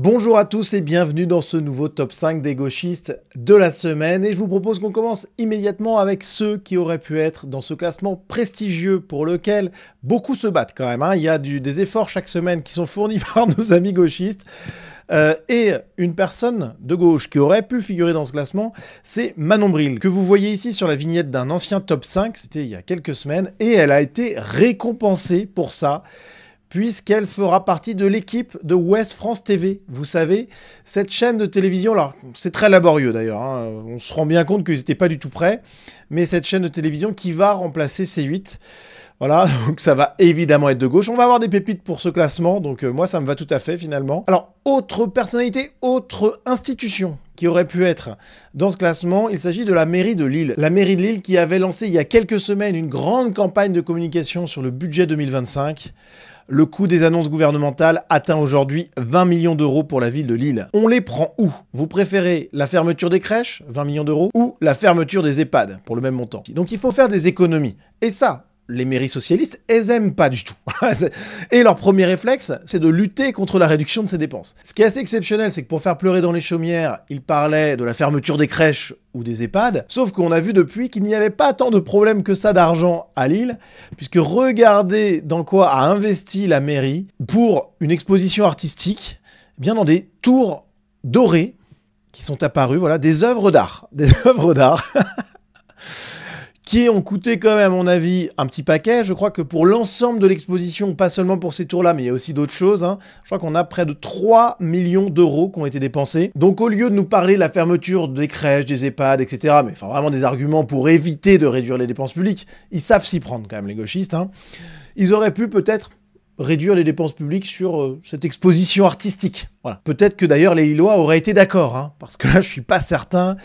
Bonjour à tous et bienvenue dans ce nouveau top 5 des gauchistes de la semaine. Et je vous propose qu'on commence immédiatement avec ceux qui auraient pu être dans ce classement prestigieux pour lequel beaucoup se battent quand même. Il y a des efforts chaque semaine qui sont fournis par nos amis gauchistes. Et une personne de gauche qui aurait pu figurer dans ce classement, c'est Manon Bril, que vous voyez ici sur la vignette d'un ancien top 5, c'était il y a quelques semaines, et elle a été récompensée pour ça, puisqu'elle fera partie de l'équipe de Ouest France TV. Vous savez, cette chaîne de télévision, alors c'est très laborieux d'ailleurs, on se rend bien compte qu'ils n'étaient pas du tout prêts, mais cette chaîne de télévision qui va remplacer C8. Voilà, donc ça va évidemment être de gauche. On va avoir des pépites pour ce classement, donc moi ça me va tout à fait finalement. Alors, autre personnalité, autre institution qui aurait pu être dans ce classement, il s'agit de la mairie de Lille. La mairie de Lille qui avait lancé il y a quelques semaines une grande campagne de communication sur le budget 2025. Le coût des annonces gouvernementales atteint aujourd'hui 20 millions d'euros pour la ville de Lille. On les prend où? Vous préférez la fermeture des crèches, 20 millions d'euros, ou la fermeture des EHPAD, pour le même montant? Donc il faut faire des économies. Et ça, les mairies socialistes, elles aiment pas du tout. Et leur premier réflexe, c'est de lutter contre la réduction de ces dépenses. Ce qui est assez exceptionnel, c'est que pour faire pleurer dans les chaumières, ils parlaient de la fermeture des crèches ou des EHPAD, sauf qu'on a vu depuis qu'il n'y avait pas tant de problèmes que ça d'argent à Lille, puisque regardez dans quoi a investi la mairie pour une exposition artistique, eh bien dans des tours dorées qui sont apparues, voilà, des œuvres d'art. Des œuvres d'art qui ont coûté quand même, à mon avis, un petit paquet. Je crois que pour l'ensemble de l'exposition, pas seulement pour ces tours-là, mais il y a aussi d'autres choses, je crois qu'on a près de 3 millions d'euros qui ont été dépensés. Donc au lieu de nous parler de la fermeture des crèches, des EHPAD, etc., mais enfin vraiment des arguments pour éviter de réduire les dépenses publiques, ils savent s'y prendre quand même, les gauchistes. Ils auraient pu peut-être réduire les dépenses publiques sur cette exposition artistique. Voilà. Peut-être que d'ailleurs les Lillois auraient été d'accord, parce que là je suis pas certain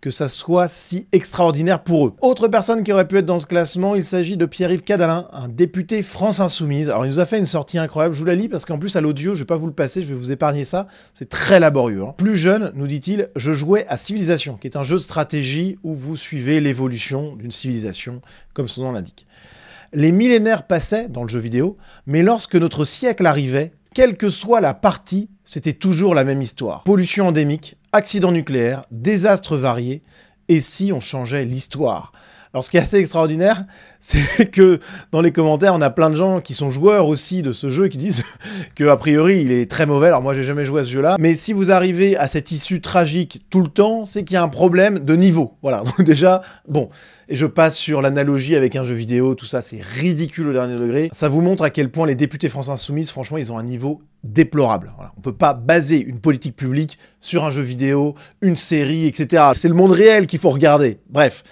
que ça soit si extraordinaire pour eux. Autre personne qui aurait pu être dans ce classement, il s'agit de Pierre-Yves Cadalin, un député France Insoumise. Alors il nous a fait une sortie incroyable, je vous la lis parce qu'en plus à l'audio, je vais pas vous le passer, je vais vous épargner ça, c'est très laborieux. Plus jeune, nous dit-il, je jouais à Civilisation, qui est un jeu de stratégie où vous suivez l'évolution d'une civilisation, comme son nom l'indique. Les millénaires passaient dans le jeu vidéo, mais lorsque notre siècle arrivait, quelle que soit la partie, c'était toujours la même histoire. Pollution endémique, accidents nucléaires, désastres variés, et si on changeait l'histoire? Alors ce qui est assez extraordinaire, c'est que dans les commentaires, on a plein de gens qui sont joueurs aussi de ce jeu qui disent que a priori il est très mauvais. Alors moi j'ai jamais joué à ce jeu-là, mais si vous arrivez à cette issue tragique tout le temps, c'est qu'il y a un problème de niveau. Voilà, donc déjà, bon, et je passe sur l'analogie avec un jeu vidéo, tout ça c'est ridicule au dernier degré. Ça vous montre à quel point les députés France Insoumise, franchement, ils ont un niveau déplorable. Voilà. On peut pas baser une politique publique sur un jeu vidéo, une série, etc. C'est le monde réel qu'il faut regarder. Bref.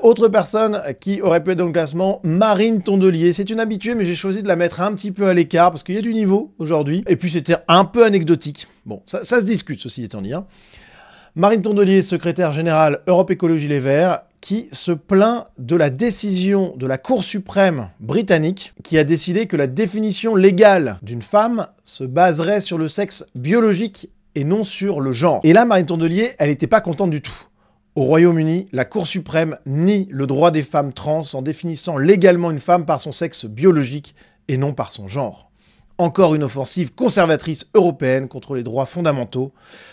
Autre personne qui aurait pu être dans le classement, Marine Tondelier. C'est une habituée, mais j'ai choisi de la mettre un petit peu à l'écart parce qu'il y a du niveau aujourd'hui. Et puis c'était un peu anecdotique. Bon, ça se discute, ceci étant dit. Marine Tondelier, secrétaire générale Europe Écologie Les Verts, qui se plaint de la décision de la Cour suprême britannique qui a décidé que la définition légale d'une femme se baserait sur le sexe biologique et non sur le genre. Et là, Marine Tondelier, elle n'était pas contente du tout. Au Royaume-Uni, la Cour suprême nie le droit des femmes trans en définissant légalement une femme par son sexe biologique et non par son genre. Encore une offensive conservatrice européenne contre les droits fondamentaux.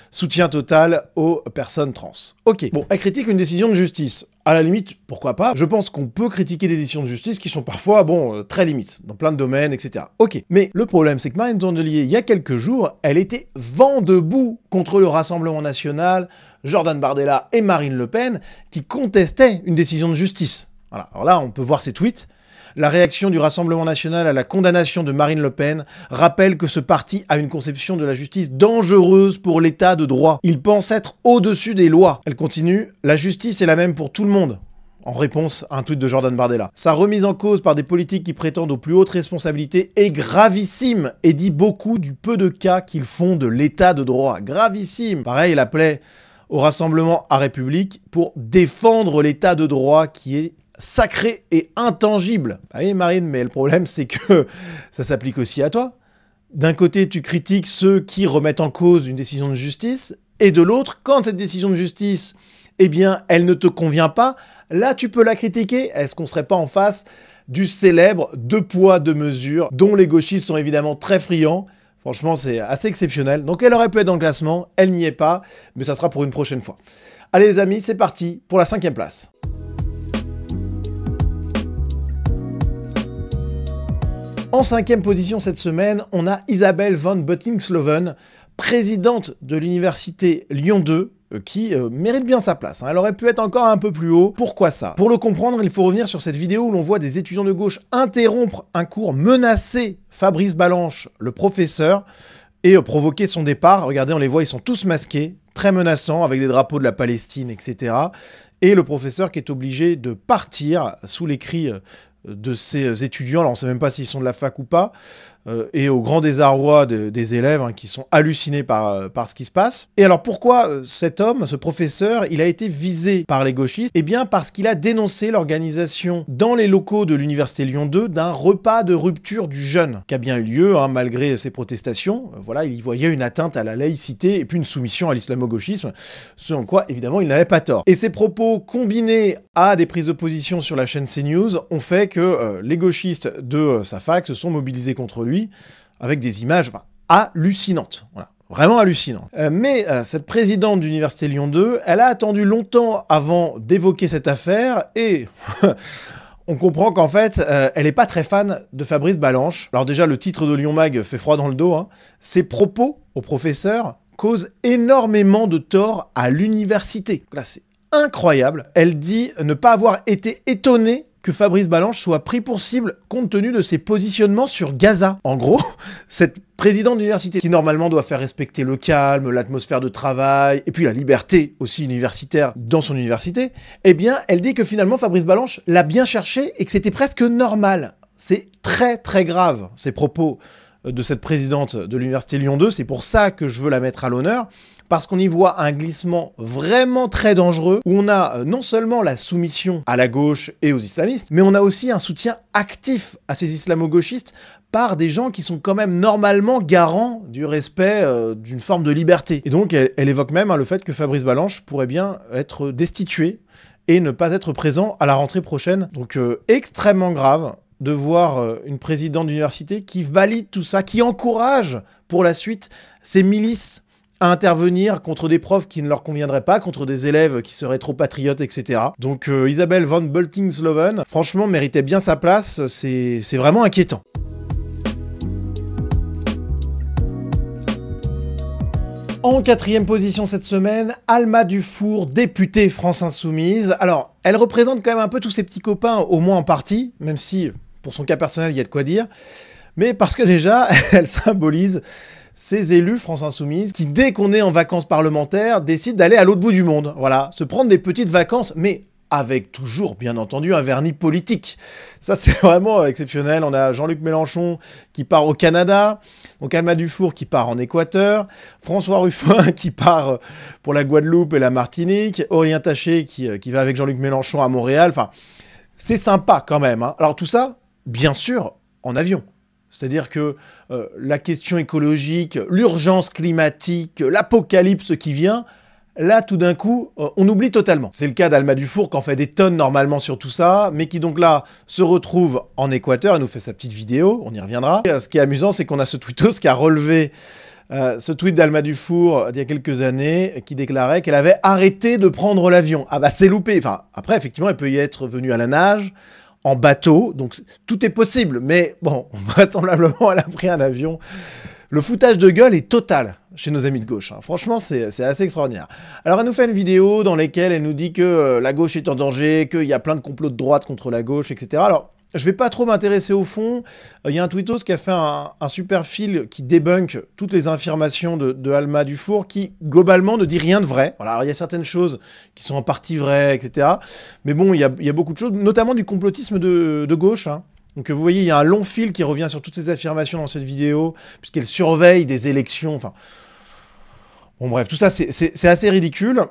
Soutien total aux personnes trans. Ok, bon, elle critique une décision de justice. À la limite, pourquoi pas? Je pense qu'on peut critiquer des décisions de justice qui sont parfois, bon, très limites, dans plein de domaines, etc. Ok, mais le problème, c'est que Marine Tondelier, il y a quelques jours, elle était vent debout contre le Rassemblement National, Jordan Bardella et Marine Le Pen, qui contestaient une décision de justice. Voilà, alors là, on peut voir ses tweets. La réaction du Rassemblement National à la condamnation de Marine Le Pen rappelle que ce parti a une conception de la justice dangereuse pour l'état de droit. Il pense être au-dessus des lois. Elle continue, la justice est la même pour tout le monde. En réponse à un tweet de Jordan Bardella. Sa remise en cause par des politiques qui prétendent aux plus hautes responsabilités est gravissime et dit beaucoup du peu de cas qu'ils font de l'état de droit. Gravissime. Pareil, elle appelait au rassemblement à République pour défendre l'état de droit qui est sacré et intangible. Ah oui, Marine, mais le problème, c'est que ça s'applique aussi à toi. D'un côté, tu critiques ceux qui remettent en cause une décision de justice, et de l'autre, quand cette décision de justice, eh bien, elle ne te convient pas, là, tu peux la critiquer. Est-ce qu'on serait pas en face du célèbre deux poids, deux mesures, dont les gauchistes sont évidemment très friands? Franchement, c'est assez exceptionnel. Donc elle aurait pu être dans le classement, elle n'y est pas, mais ça sera pour une prochaine fois. Allez les amis, c'est parti pour la 5e place. En 5e position cette semaine, on a Isabelle von Buttingsloven, présidente de l'université Lyon 2, qui mérite bien sa place. Elle aurait pu être encore un peu plus haut. Pourquoi ça? Pour le comprendre, il faut revenir sur cette vidéo où l'on voit des étudiants de gauche interrompre un cours, menacer Fabrice Balanche, le professeur, et provoquer son départ. Regardez, on les voit, ils sont tous masqués, très menaçants, avec des drapeaux de la Palestine, etc. Et le professeur qui est obligé de partir sous les cris de ces étudiants, alors on ne sait même pas s'ils sont de la fac ou pas, et au grand désarroi des élèves qui sont hallucinés par ce qui se passe. Et alors pourquoi cet homme, ce professeur, il a été visé par les gauchistes? Eh bien parce qu'il a dénoncé l'organisation dans les locaux de l'université Lyon 2 d'un repas de rupture du jeûne, qui a bien eu lieu malgré ses protestations. Voilà, il y voyait une atteinte à la laïcité et puis une soumission à l'islamo-gauchisme, ce en quoi évidemment il n'avait pas tort. Et ces propos combinés à des prises de position sur la chaîne CNews ont fait que les gauchistes de sa fac se sont mobilisés contre lui, avec des images hallucinantes. Voilà. Vraiment hallucinant. Mais cette présidente d'université Lyon 2, elle a attendu longtemps avant d'évoquer cette affaire et on comprend qu'en fait, elle n'est pas très fan de Fabrice Balanche. Alors déjà, le titre de Lyon Mag fait froid dans le dos. Ses propos au professeur causent énormément de tort à l'université. Là, c'est incroyable. Elle dit ne pas avoir été étonnée que Fabrice Balanche soit pris pour cible compte tenu de ses positionnements sur Gaza. En gros, cette présidente d'université qui normalement doit faire respecter le calme, l'atmosphère de travail, et puis la liberté aussi universitaire dans son université, eh bien, elle dit que finalement Fabrice Balanche l'a bien cherché et que c'était presque normal. C'est très très grave, ces propos de cette présidente de l'université Lyon 2, c'est pour ça que je veux la mettre à l'honneur, parce qu'on y voit un glissement vraiment très dangereux, où on a non seulement la soumission à la gauche et aux islamistes, mais on a aussi un soutien actif à ces islamo-gauchistes par des gens qui sont quand même normalement garants du respect d'une forme de liberté. Et donc elle évoque même le fait que Fabrice Balanche pourrait bien être destitué et ne pas être présent à la rentrée prochaine. Donc extrêmement grave de voir une présidente d'université qui valide tout ça, qui encourage pour la suite ces milices à intervenir contre des profs qui ne leur conviendraient pas, contre des élèves qui seraient trop patriotes, etc. Donc Isabelle von Buttingsloven, franchement, méritait bien sa place, c'est vraiment inquiétant. En 4e position cette semaine, Alma Dufour, députée France Insoumise. Alors, elle représente quand même un peu tous ses petits copains, au moins en partie, même si, pour son cas personnel, il y a de quoi dire. Mais parce que déjà, elle symbolise ces élus France Insoumise qui, dès qu'on est en vacances parlementaires, décident d'aller à l'autre bout du monde. Voilà, se prendre des petites vacances, mais avec toujours, bien entendu, un vernis politique. Ça, c'est vraiment exceptionnel. On a Jean-Luc Mélenchon qui part au Canada, donc Alma Dufour qui part en Équateur, François Ruffin qui part pour la Guadeloupe et la Martinique, Aurélien Taché qui va avec Jean-Luc Mélenchon à Montréal. Enfin, c'est sympa quand même. Alors tout ça, bien sûr, en avion. C'est-à-dire que la question écologique, l'urgence climatique, l'apocalypse qui vient, là, tout d'un coup, on oublie totalement. C'est le cas d'Alma Dufour, qui en fait des tonnes normalement sur tout ça, mais qui donc là se retrouve en Équateur, elle nous fait sa petite vidéo, on y reviendra. Et, ce qui est amusant, c'est qu'on a ce tweetos qui a relevé ce tweet d'Alma Dufour d'il y a quelques années, qui déclarait qu'elle avait arrêté de prendre l'avion. Ah bah c'est loupé. Enfin, après, effectivement, elle peut y être venue à la nage, en bateau, donc tout est possible, mais bon, vraisemblablement, elle a pris un avion. Le foutage de gueule est total chez nos amis de gauche. Franchement, c'est assez extraordinaire. Alors, elle nous fait une vidéo dans laquelle elle nous dit que la gauche est en danger, qu'il y a plein de complots de droite contre la gauche, etc. Alors, je vais pas trop m'intéresser au fond. Il y a un tweetos qui a fait un super fil qui débunk toutes les affirmations de Alma Dufour qui, globalement, ne dit rien de vrai. Voilà, alors, il y a certaines choses qui sont en partie vraies, etc. Mais bon, il y a beaucoup de choses, notamment du complotisme de gauche, Donc vous voyez, il y a un long fil qui revient sur toutes ces affirmations dans cette vidéo, puisqu'elle surveille des élections, enfin... Bon bref, tout ça c'est assez ridicule,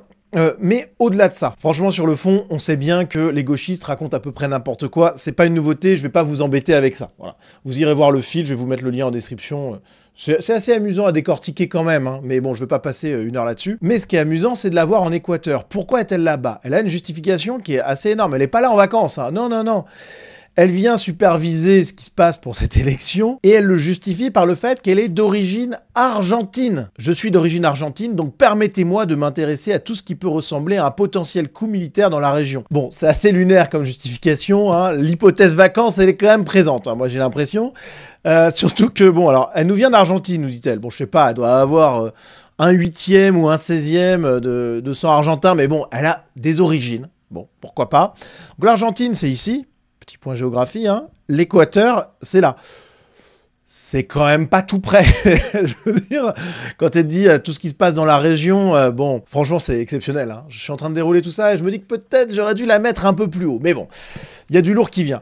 mais au-delà de ça, franchement sur le fond, on sait bien que les gauchistes racontent à peu près n'importe quoi, c'est pas une nouveauté, je vais pas vous embêter avec ça, voilà. Vous irez voir le fil, je vais vous mettre le lien en description, c'est assez amusant à décortiquer quand même, mais bon, je vais pas passer une heure là-dessus. Mais ce qui est amusant, c'est de la voir en Équateur. Pourquoi est-elle là-bas? Elle a une justification qui est assez énorme, elle est pas là en vacances, non, non, non. Elle vient superviser ce qui se passe pour cette élection et elle le justifie par le fait qu'elle est d'origine argentine. Je suis d'origine argentine, donc permettez-moi de m'intéresser à tout ce qui peut ressembler à un potentiel coup militaire dans la région. Bon, c'est assez lunaire comme justification, hein. L'hypothèse vacances, elle est quand même présente, hein, moi j'ai l'impression. Surtout que, bon, alors, elle nous vient d'Argentine, nous dit-elle. Bon, je sais pas, elle doit avoir un 8e ou un 16e de sang argentin, mais bon, elle a des origines. Bon, pourquoi pas. Donc l'Argentine, c'est ici. Petit point géographie, hein. L'Équateur, c'est là. C'est quand même pas tout près. Je veux dire, quand elle dit tout ce qui se passe dans la région, bon, franchement, c'est exceptionnel, hein. Je suis en train de dérouler tout ça et je me dis que peut-être j'aurais dû la mettre un peu plus haut. Mais bon, il y a du lourd qui vient.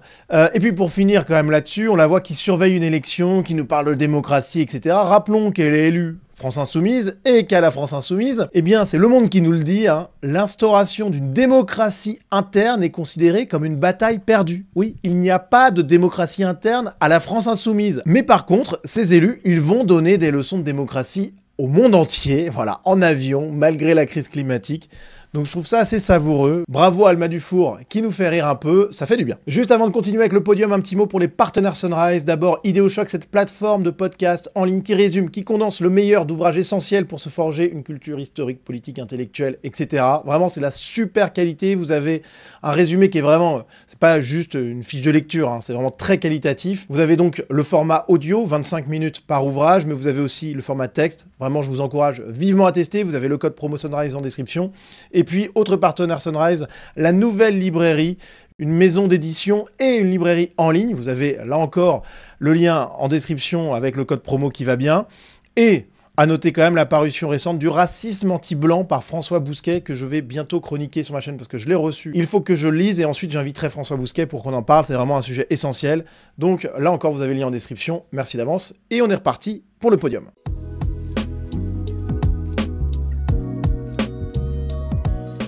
Et puis pour finir quand même là-dessus, on la voit qui surveille une élection, qui nous parle de démocratie, etc. Rappelons qu'elle est élue France Insoumise, et qu'à la France Insoumise, eh bien, c'est Le Monde qui nous le dit, hein, l'instauration d'une démocratie interne est considérée comme une bataille perdue. Oui, il n'y a pas de démocratie interne à la France Insoumise. Mais par contre, ces élus, ils vont donner des leçons de démocratie au monde entier, voilà, en avion, malgré la crise climatique. Donc je trouve ça assez savoureux. Bravo à Alma Dufour qui nous fait rire un peu, ça fait du bien. Juste avant de continuer avec le podium, un petit mot pour les partenaires Sunrise. D'abord, Idéochoc, cette plateforme de podcast en ligne qui résume, qui condense le meilleur d'ouvrages essentiels pour se forger une culture historique, politique, intellectuelle, etc. Vraiment, c'est la super qualité. Vous avez un résumé qui est vraiment, c'est pas juste une fiche de lecture, hein, c'est vraiment très qualitatif. Vous avez donc le format audio, 25 minutes par ouvrage, mais vous avez aussi le format texte. Vraiment, je vous encourage vivement à tester. Vous avez le code promo Sunrise en description. Et puis, autre partenaire Sunrise, la nouvelle librairie, une maison d'édition et une librairie en ligne. Vous avez là encore le lien en description avec le code promo qui va bien. Et à noter quand même la parution récente du Racisme anti-blanc par François Bousquet, que je vais bientôt chroniquer sur ma chaîne parce que je l'ai reçu. Il faut que je le lise et ensuite j'inviterai François Bousquet pour qu'on en parle. C'est vraiment un sujet essentiel. Donc là encore, vous avez le lien en description. Merci d'avance. Et on est reparti pour le podium.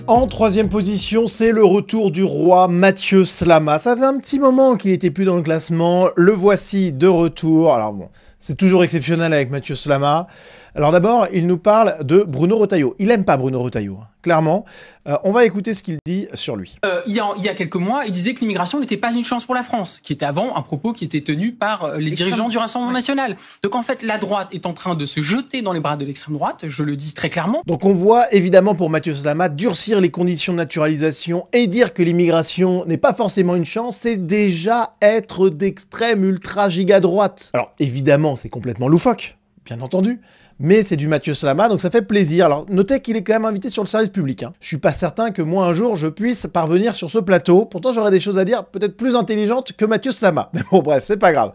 En troisième position, c'est le retour du roi Mathieu Slama. Ça faisait un petit moment qu'il n'était plus dans le classement. Le voici de retour. Alors bon, c'est toujours exceptionnel avec Mathieu Slama. Alors d'abord, il nous parle de Bruno Retailleau. Il aime pas Bruno Retailleau, hein, clairement. On va écouter ce qu'il dit sur lui. Il y a quelques mois, il disait que l'immigration n'était pas une chance pour la France, qui était avant un propos qui était tenu par les dirigeants du Rassemblement national. Donc en fait, la droite est en train de se jeter dans les bras de l'extrême droite, je le dis très clairement. Donc on voit évidemment pour Mathieu Slama durcir les conditions de naturalisation et dire que l'immigration n'est pas forcément une chance, c'est déjà être d'extrême ultra giga droite. Alors évidemment, c'est complètement loufoque, bien entendu. Mais c'est du Mathieu Slama, donc ça fait plaisir. Alors, notez qu'il est quand même invité sur le service public, hein. Je suis pas certain que moi, un jour, je puisse parvenir sur ce plateau. Pourtant, j'aurais des choses à dire peut-être plus intelligentes que Mathieu Slama. Mais bon, bref, c'est pas grave.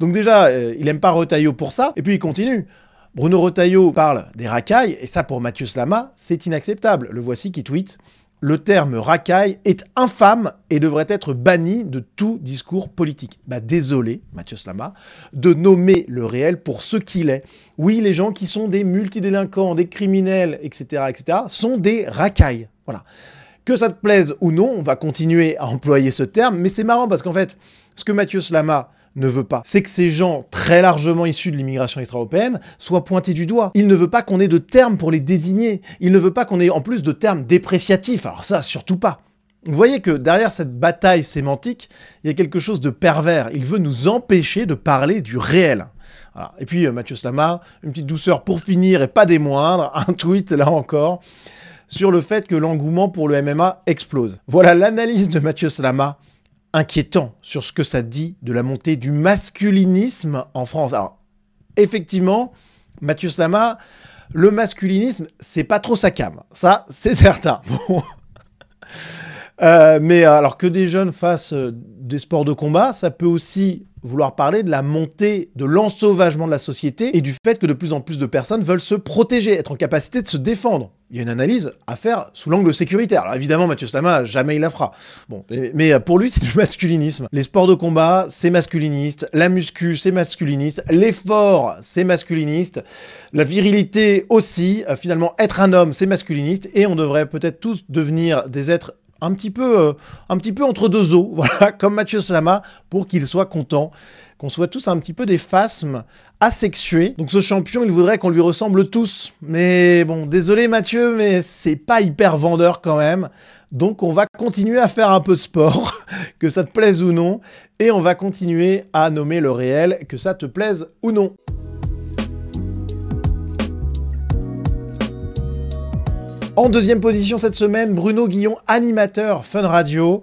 Donc déjà, il aime pas Retailleau pour ça. Et puis, il continue. Bruno Retailleau parle des racailles, et ça, pour Mathieu Slama, c'est inacceptable. Le voici qui tweet. Le terme racaille est infâme et devrait être banni de tout discours politique. Bah désolé, Mathieu Slama, de nommer le réel pour ce qu'il est. Oui, les gens qui sont des multidélinquants, des criminels, etc., sont des racailles. Voilà. Que ça te plaise ou non, on va continuer à employer ce terme, mais c'est marrant parce qu'en fait, ce que Mathieu Slama ne veut pas, c'est que ces gens très largement issus de l'immigration extra-européenne soient pointés du doigt. Il ne veut pas qu'on ait de termes pour les désigner. Il ne veut pas qu'on ait en plus de termes dépréciatifs. Alors ça, surtout pas. Vous voyez que derrière cette bataille sémantique, il y a quelque chose de pervers. Il veut nous empêcher de parler du réel. Voilà. Et puis Mathieu Slama, une petite douceur pour finir et pas des moindres, un tweet là encore, sur le fait que l'engouement pour le MMA explose. Voilà l'analyse de Mathieu Slama, inquiétant sur ce que ça dit de la montée du masculinisme en France. Alors, effectivement, Mathieu Slama, le masculinisme, c'est pas trop sa came. Ça, c'est certain. Bon. Mais alors que des jeunes fassent des sports de combat, ça peut aussi vouloir parler de la montée de l'ensauvagement de la société et du fait que de plus en plus de personnes veulent se protéger, être en capacité de se défendre. Il y a une analyse à faire sous l'angle sécuritaire. Alors évidemment, Mathieu Slama, jamais il la fera. Bon, mais pour lui, c'est du masculinisme. Les sports de combat, c'est masculiniste. La muscu, c'est masculiniste. L'effort, c'est masculiniste. La virilité aussi. Finalement, être un homme, c'est masculiniste. Et on devrait peut-être tous devenir des êtres un petit peu entre deux eaux, voilà, comme Mathieu Slama, pour qu'il soit content, qu'on soit tous un petit peu des phasmes asexués. Donc ce champion, il voudrait qu'on lui ressemble tous. Mais bon, désolé Mathieu, mais c'est pas hyper vendeur quand même. Donc on va continuer à faire un peu de sport, que ça te plaise ou non, et on va continuer à nommer le réel, que ça te plaise ou non. En deuxième position cette semaine, Bruno Guillon, animateur Fun Radio,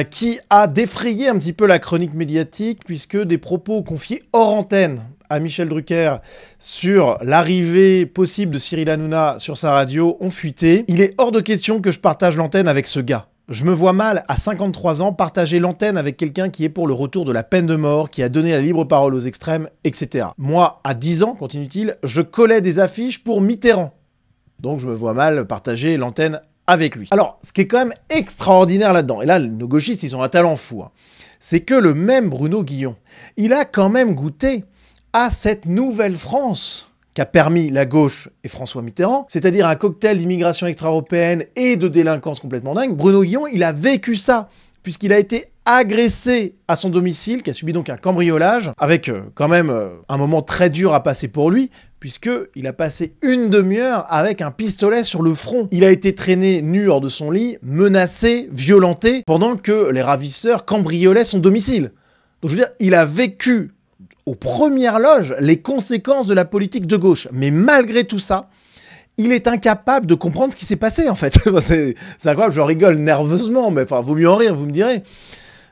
qui a défrayé un petit peu la chronique médiatique, puisque des propos confiés hors antenne à Michel Drucker sur l'arrivée possible de Cyril Hanouna sur sa radio ont fuité. Il est hors de question que je partage l'antenne avec ce gars. Je me vois mal, à 53 ans, partager l'antenne avec quelqu'un qui est pour le retour de la peine de mort, qui a donné la libre parole aux extrêmes, etc. Moi, à 10 ans, continue-t-il, je collais des affiches pour Mitterrand. Donc je me vois mal partager l'antenne avec lui. Alors, ce qui est quand même extraordinaire là-dedans, et là, nos gauchistes, ils ont un talent fou, hein, c'est que le même Bruno Guillon, il a quand même goûté à cette nouvelle France qu'a permis la gauche et François Mitterrand, c'est-à-dire un cocktail d'immigration extra-européenne et de délinquance complètement dingue. Bruno Guillon, il a vécu ça, puisqu'il a été agressé à son domicile, qui a subi donc un cambriolage, avec quand même un moment très dur à passer pour lui, puisqu'il a passé une demi-heure avec un pistolet sur le front. Il a été traîné nu hors de son lit, menacé, violenté, pendant que les ravisseurs cambriolaient son domicile. Donc je veux dire, il a vécu aux premières loges les conséquences de la politique de gauche. Mais malgré tout ça, il est incapable de comprendre ce qui s'est passé, en fait. C'est incroyable, je rigole nerveusement, mais enfin, vaut mieux en rire, vous me direz.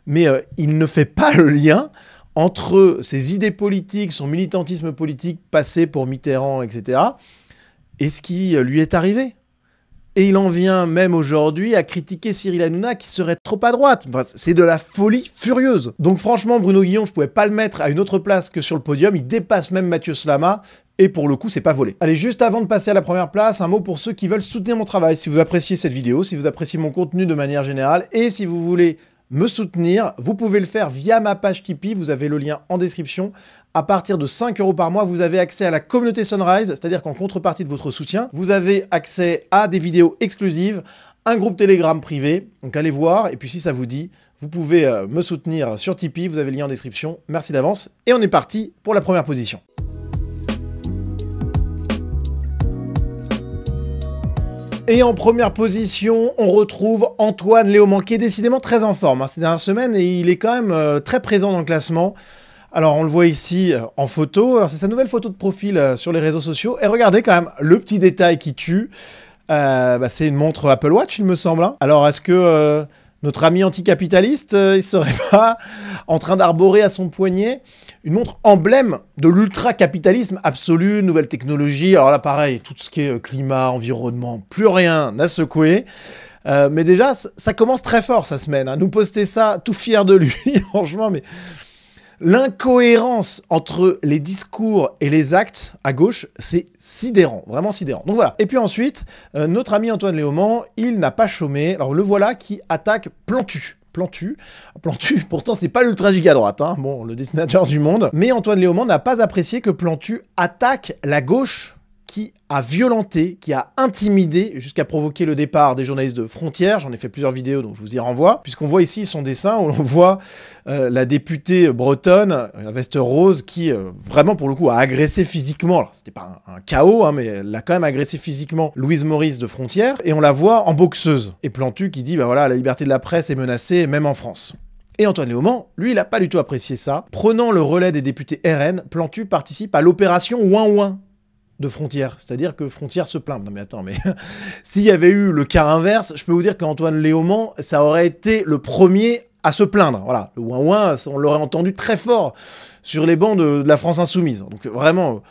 Mais il ne fait pas le lien entre ses idées politiques, son militantisme politique passé pour Mitterrand, etc., et ce qui lui est arrivé. Et il en vient même aujourd'hui à critiquer Cyril Hanouna qui serait trop à droite. Enfin, c'est de la folie furieuse. Donc franchement, Bruno Guillon, je pouvais pas le mettre à une autre place que sur le podium. Il dépasse même Mathieu Slama. Et pour le coup, c'est pas volé. Allez, juste avant de passer à la première place, un mot pour ceux qui veulent soutenir mon travail. Si vous appréciez cette vidéo, si vous appréciez mon contenu de manière générale, et si vous voulez me soutenir, vous pouvez le faire via ma page Tipeee, vous avez le lien en description. À partir de 5 € par mois, vous avez accès à la communauté Sunrise, c'est-à-dire qu'en contrepartie de votre soutien, vous avez accès à des vidéos exclusives, un groupe Telegram privé, donc allez voir, et puis si ça vous dit, vous pouvez me soutenir sur Tipeee, vous avez le lien en description, merci d'avance, et on est parti pour la première position. Et en première position, on retrouve Antoine Léaumont, qui est décidément très en forme ces dernières semaines, et il est quand même très présent dans le classement. Alors, on le voit ici en photo. Alors, c'est sa nouvelle photo de profil sur les réseaux sociaux. Et regardez quand même le petit détail qui tue. C'est une montre Apple Watch, il me semble. Hein. Alors, est-ce que notre ami anticapitaliste, il serait pas en train d'arborer à son poignet une montre emblème de l'ultra-capitalisme absolu, nouvelle technologie. Alors là, pareil, tout ce qui est climat, environnement, plus rien à secouer. Mais déjà, ça commence très fort, sa semaine. Hein. Nous poster ça, tout fier de lui, franchement, mais... L'incohérence entre les discours et les actes à gauche, c'est sidérant, vraiment sidérant. Donc voilà. Et puis ensuite, notre ami Antoine Léaumont, il n'a pas chômé. Alors le voilà qui attaque Plantu. Plantu, pourtant c'est pas l'ultra giga droite, hein. Bon, le dessinateur du monde. Mais Antoine Léaumont n'a pas apprécié que Plantu attaque la gauche qui a violenté, qui a intimidé, jusqu'à provoquer le départ des journalistes de Frontières. J'en ai fait plusieurs vidéos, donc je vous y renvoie. Puisqu'on voit ici son dessin, où l'on voit la députée bretonne, la veste rose, qui vraiment, pour le coup, a agressé physiquement. Alors, c'était pas un chaos, hein, mais elle a quand même agressé physiquement Louise Maurice de Frontières. Et on la voit en boxeuse. Et Plantu qui dit, bah voilà, la liberté de la presse est menacée, même en France. Et Antoine Léaumont, lui, il n'a pas du tout apprécié ça. Prenant le relais des députés RN, Plantu participe à l'opération Ouin-Ouin de Frontières, c'est-à-dire que Frontières se plaint. Non mais attends, mais s'il y avait eu le cas inverse, je peux vous dire qu'Antoine Léaumont, ça aurait été le premier à se plaindre. Voilà, le ouin-ouin, on l'aurait entendu très fort sur les bancs de la France Insoumise. Donc vraiment,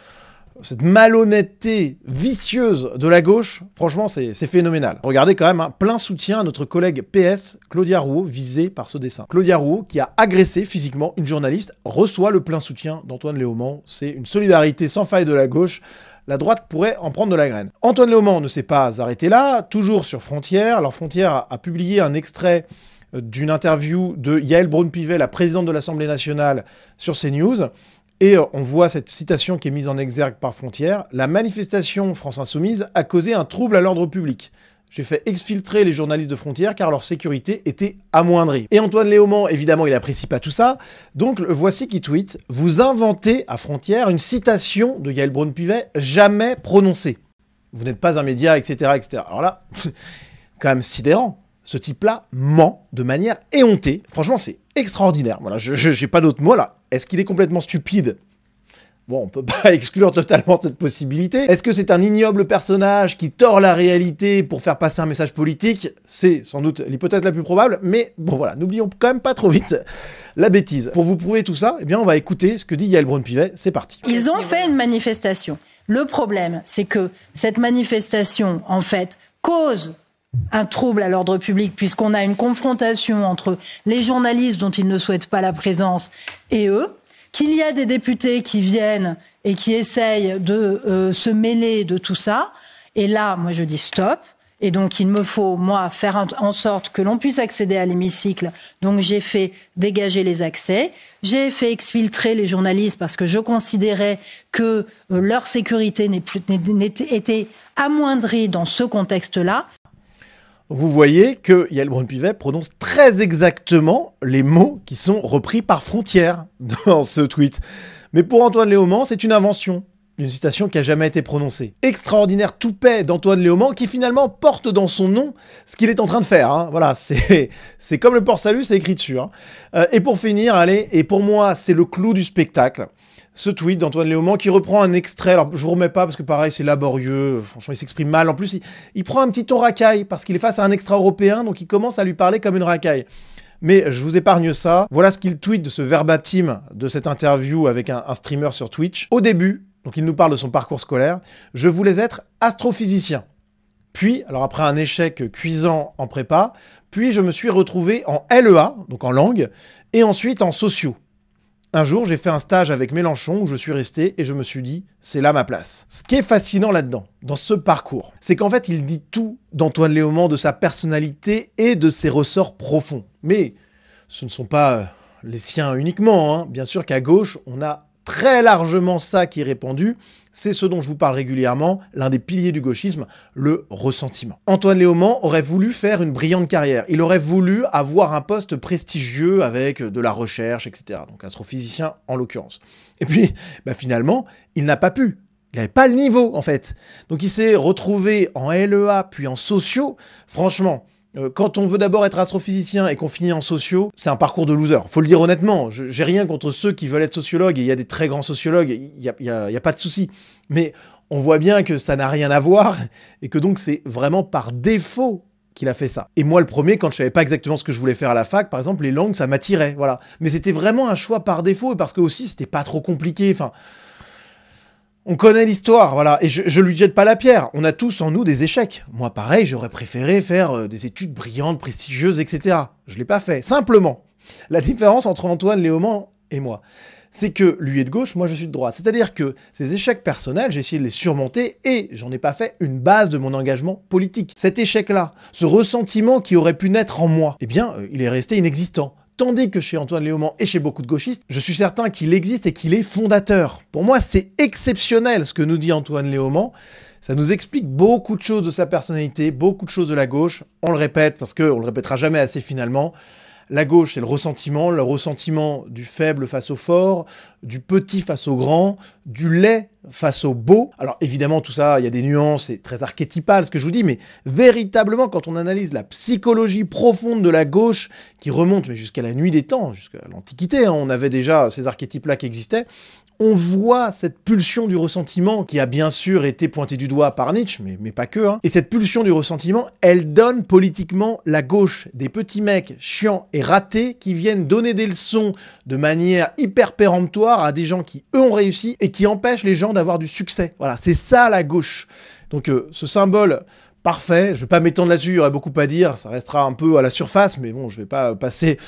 cette malhonnêteté vicieuse de la gauche, franchement, c'est phénoménal. Regardez quand même, hein, plein soutien à notre collègue PS, Claudia Rouault, visée par ce dessin. Claudia Rouault, qui a agressé physiquement une journaliste, reçoit le plein soutien d'Antoine Léaumont. C'est une solidarité sans faille de la gauche. La droite pourrait en prendre de la graine. Antoine Léaumont ne s'est pas arrêté là, toujours sur Frontières. Alors Frontières a publié un extrait d'une interview de Yaël Braun-Pivet, la présidente de l'Assemblée nationale, sur CNews. Et on voit cette citation qui est mise en exergue par Frontières. « La manifestation France Insoumise a causé un trouble à l'ordre public. j'ai fait exfiltrer les journalistes de frontières car leur sécurité était amoindrie. Et Antoine Léaumont, évidemment, il apprécie pas tout ça. Donc, voici qui tweet: vous inventez à Frontières une citation de Yael Braun-Pivet jamais prononcée. Vous n'êtes pas un média, etc., etc. Alors là, quand même sidérant. Ce type-là ment de manière éhontée. Franchement, c'est extraordinaire. Voilà, je n'ai pas d'autres mots là. Est-ce qu'il est complètement stupide ? Bon, on peut pas exclure totalement cette possibilité. Est-ce que c'est un ignoble personnage qui tord la réalité pour faire passer un message politique? C'est sans doute l'hypothèse la plus probable, mais bon voilà, n'oublions quand même pas trop vite la bêtise. Pour vous prouver tout ça, eh bien on va écouter ce que dit Yael Braun-Pivet, c'est parti. Ils ont fait une manifestation. Le problème, c'est que cette manifestation, en fait, cause un trouble à l'ordre public puisqu'on a une confrontation entre les journalistes dont ils ne souhaitent pas la présence et eux, qu'il y a des députés qui viennent et qui essayent de se mêler de tout ça. Et là, moi, je dis stop. Et donc, il me faut, moi, faire en sorte que l'on puisse accéder à l'hémicycle. Donc, j'ai fait dégager les accès. J'ai fait exfiltrer les journalistes parce que je considérais que leur sécurité était amoindrie dans ce contexte-là. Vous voyez que Yael Braun-Pivet prononce très exactement les mots qui sont repris par Frontières dans ce tweet. Mais pour Antoine Léaumont, c'est une invention. Une citation qui n'a jamais été prononcée. Extraordinaire toupet d'Antoine Léaumont qui finalement porte dans son nom ce qu'il est en train de faire. Hein. Voilà, c'est comme le port-salut, c'est écrit dessus. Hein. Et pour finir, allez, et pour moi, c'est le clou du spectacle. Ce tweet d'Antoine Léaumont qui reprend un extrait, alors je vous remets pas parce que pareil c'est laborieux, franchement il s'exprime mal, en plus il prend un petit ton racaille parce qu'il est face à un extra-européen donc il commence à lui parler comme une racaille. Mais je vous épargne ça, voilà ce qu'il tweet de ce verbatim de cette interview avec un streamer sur Twitch. Au début, donc il nous parle de son parcours scolaire, je voulais être astrophysicien. Puis, alors après un échec cuisant en prépa, puis je me suis retrouvé en LEA, donc en langue, et ensuite en sociaux. Un jour, j'ai fait un stage avec Mélenchon où je suis resté et je me suis dit, c'est là ma place. Ce qui est fascinant là-dedans, dans ce parcours, c'est qu'en fait, il dit tout d'Antoine Léaumont, de sa personnalité et de ses ressorts profonds. Mais ce ne sont pas les siens uniquement, hein. Bien sûr qu'à gauche, on a très largement ça qui est répandu. C'est ce dont je vous parle régulièrement, l'un des piliers du gauchisme, le ressentiment. Antoine Léaumont aurait voulu faire une brillante carrière. Il aurait voulu avoir un poste prestigieux avec de la recherche, etc. Donc astrophysicien en l'occurrence. Et puis, finalement, il n'a pas pu. Il n'avait pas le niveau, en fait. Donc il s'est retrouvé en LEA, puis en sociaux. Franchement, quand on veut d'abord être astrophysicien et qu'on finit en sociaux, c'est un parcours de loser. Faut le dire honnêtement. J'ai rien contre ceux qui veulent être sociologues, et il y a des très grands sociologues, il y a pas de souci. Mais on voit bien que ça n'a rien à voir, et que donc c'est vraiment par défaut qu'il a fait ça. Et moi, le premier, quand je savais pas exactement ce que je voulais faire à la fac, par exemple, les langues, ça m'attirait, voilà. Mais c'était vraiment un choix par défaut, et parce que aussi, c'était pas trop compliqué, enfin... On connaît l'histoire, voilà, et je lui jette pas la pierre. On a tous en nous des échecs. Moi, pareil, j'aurais préféré faire des études brillantes, prestigieuses, etc. Je l'ai pas fait. Simplement, la différence entre Antoine Léaumont et moi, c'est que lui est de gauche, moi je suis de droite. C'est-à-dire que ces échecs personnels, j'ai essayé de les surmonter et j'en ai pas fait une base de mon engagement politique. Cet échec-là, ce ressentiment qui aurait pu naître en moi, eh bien, il est resté inexistant. Tandis que chez Antoine Léaumont et chez beaucoup de gauchistes, je suis certain qu'il existe et qu'il est fondateur. Pour moi, c'est exceptionnel ce que nous dit Antoine Léaumont. Ça nous explique beaucoup de choses de sa personnalité, beaucoup de choses de la gauche. On le répète parce qu'on le répétera jamais assez finalement. La gauche, c'est le ressentiment du faible face au fort, du petit face au grand, du laid face au beau. Alors évidemment, tout ça, il y a des nuances, c'est très archétypal ce que je vous dis, mais véritablement, quand on analyse la psychologie profonde de la gauche, qui remonte mais jusqu'à la nuit des temps, jusqu'à l'Antiquité, hein, on avait déjà ces archétypes-là qui existaient, on voit cette pulsion du ressentiment qui a bien sûr été pointée du doigt par Nietzsche, mais pas que. Hein. Et cette pulsion du ressentiment, elle donne politiquement la gauche. Des petits mecs chiants et ratés qui viennent donner des leçons de manière hyper péremptoire à des gens qui, eux, ont réussi et qui empêchent les gens d'avoir du succès. Voilà, c'est ça la gauche. Donc ce symbole... parfait, je ne vais pas m'étendre là-dessus, il y aurait beaucoup à dire, ça restera un peu à la surface, mais bon, je ne vais pas passer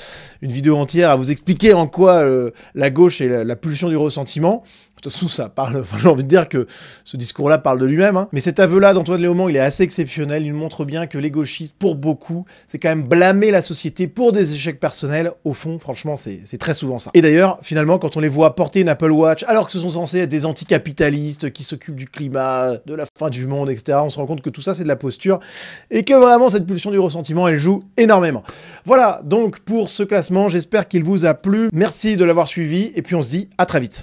une vidéo entière à vous expliquer en quoi la gauche est la pulsion du ressentiment. De toute façon, ça parle, enfin, j'ai envie de dire que ce discours-là parle de lui-même, hein. Mais cet aveu-là d'Antoine Léaumont, il est assez exceptionnel. Il montre bien que les gauchistes, pour beaucoup, c'est quand même blâmer la société pour des échecs personnels. Au fond, franchement, c'est très souvent ça. Et d'ailleurs, finalement, quand on les voit porter une Apple Watch, alors que ce sont censés être des anticapitalistes qui s'occupent du climat, de la fin du monde, etc., on se rend compte que tout ça, c'est de la posture et que vraiment, cette pulsion du ressentiment, elle joue énormément. Voilà, donc, pour ce classement, j'espère qu'il vous a plu. Merci de l'avoir suivi et puis on se dit à très vite.